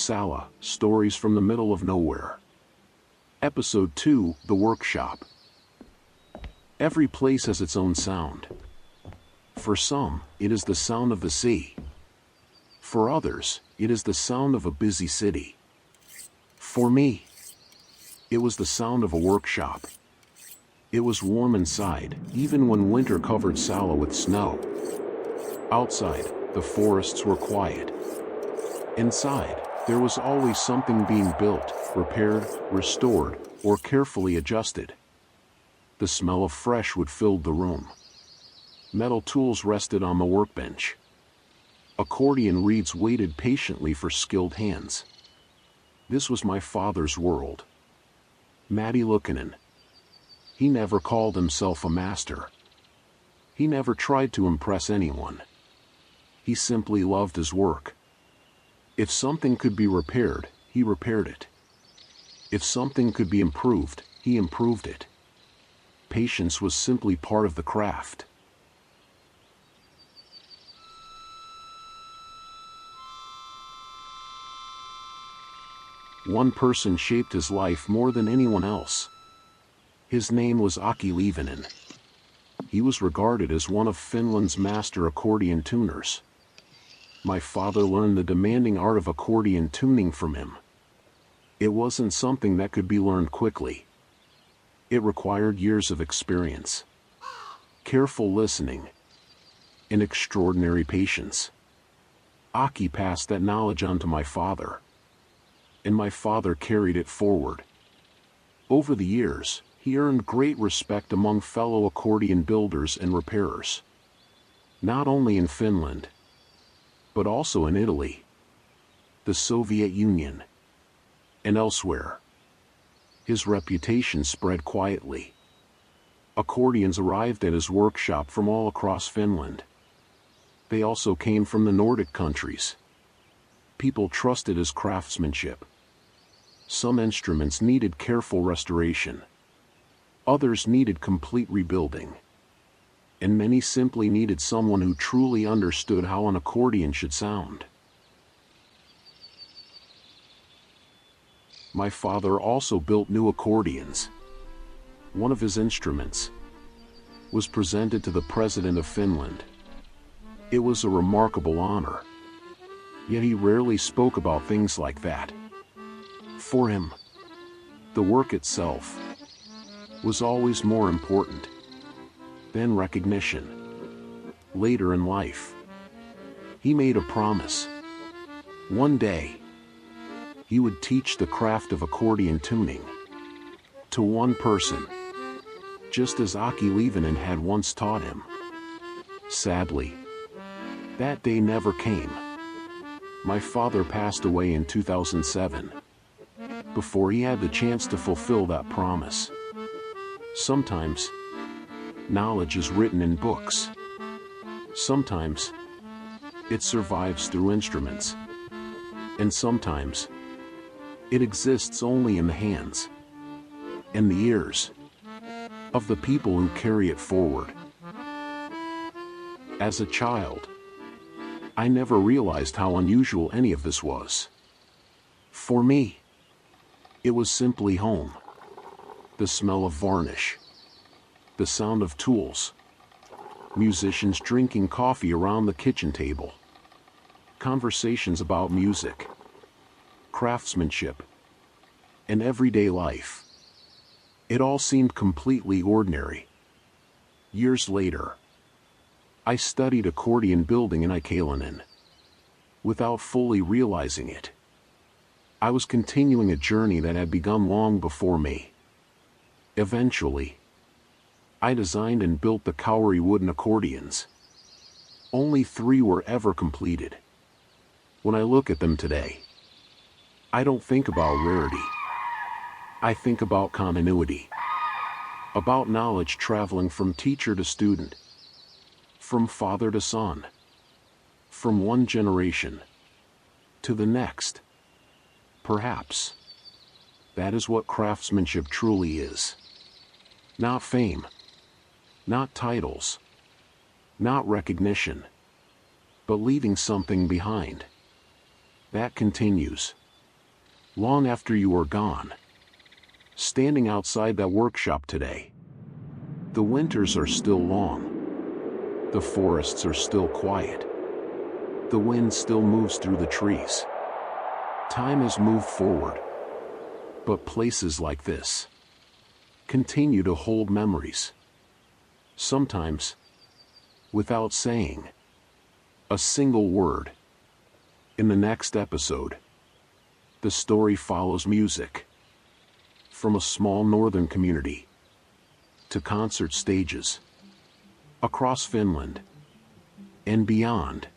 SALLA, Stories from the Middle of Nowhere. Episode 2, The Workshop. Every place has its own sound. For some, it is the sound of the sea. For others, it is the sound of a busy city. For me, it was the sound of a workshop. It was warm inside, even when winter covered SALLA with snow. Outside, the forests were quiet. Inside, there was always something being built, repaired, restored, or carefully adjusted. The smell of fresh wood filled the room. Metal tools rested on the workbench. Accordion reeds waited patiently for skilled hands. This was my father's world. Matti Luukinen. He never called himself a master. He never tried to impress anyone. He simply loved his work. If something could be repaired, he repaired it. If something could be improved, he improved it. Patience was simply part of the craft. One person shaped his life more than anyone else. His name was Aki Lievonen. He was regarded as one of Finland's master accordion tuners. My father learned the demanding art of accordion tuning from him. It wasn't something that could be learned quickly. It required years of experience, careful listening, and extraordinary patience. Aki passed that knowledge on to my father, and my father carried it forward. Over the years, he earned great respect among fellow accordion builders and repairers. Not only in Finland, but also in Italy, the Soviet Union, and elsewhere. His reputation spread quietly. Accordions arrived at his workshop from all across Finland. They also came from the Nordic countries. People trusted his craftsmanship. Some instruments needed careful restoration. Others needed complete rebuilding. And many simply needed someone who truly understood how an accordion should sound. My father also built new accordions. One of his instruments was presented to the President of Finland. It was a remarkable honor. Yet he rarely spoke about things like that. For him, the work itself was always more important than recognition. Later in life, he made a promise. One day, he would teach the craft of accordion tuning to one person, just as Aki Lievonen had once taught him. Sadly, that day never came. My father passed away in 2007, before he had the chance to fulfill that promise. Sometimes, knowledge is written in books. Sometimes, it survives through instruments. And sometimes, it exists only in the hands and the ears of the people who carry it forward. As a child, I never realized how unusual any of this was. For me, it was simply home. The smell of varnish, the sound of tools, musicians drinking coffee around the kitchen table, conversations about music, craftsmanship, and everyday life. It all seemed completely ordinary. Years later, I studied accordion building in Accordion. Without fully realizing it, I was continuing a journey that had begun long before me. Eventually, I designed and built the Kauri wooden accordions. Only 3 were ever completed. When I look at them today, I don't think about rarity. I think about continuity. About knowledge traveling from teacher to student, from father to son, from one generation to the next. Perhaps that is what craftsmanship truly is. Not fame, not titles, not recognition, but leaving something behind that continues long after you are gone. Standing outside that workshop today. The winters are still long. The forests are still quiet. The wind still moves through the trees. Time has moved forward. But places like this continue to hold memories. Sometimes, without saying a single word. In the next episode, the story follows music. From a small northern community to concert stages across Finland and beyond.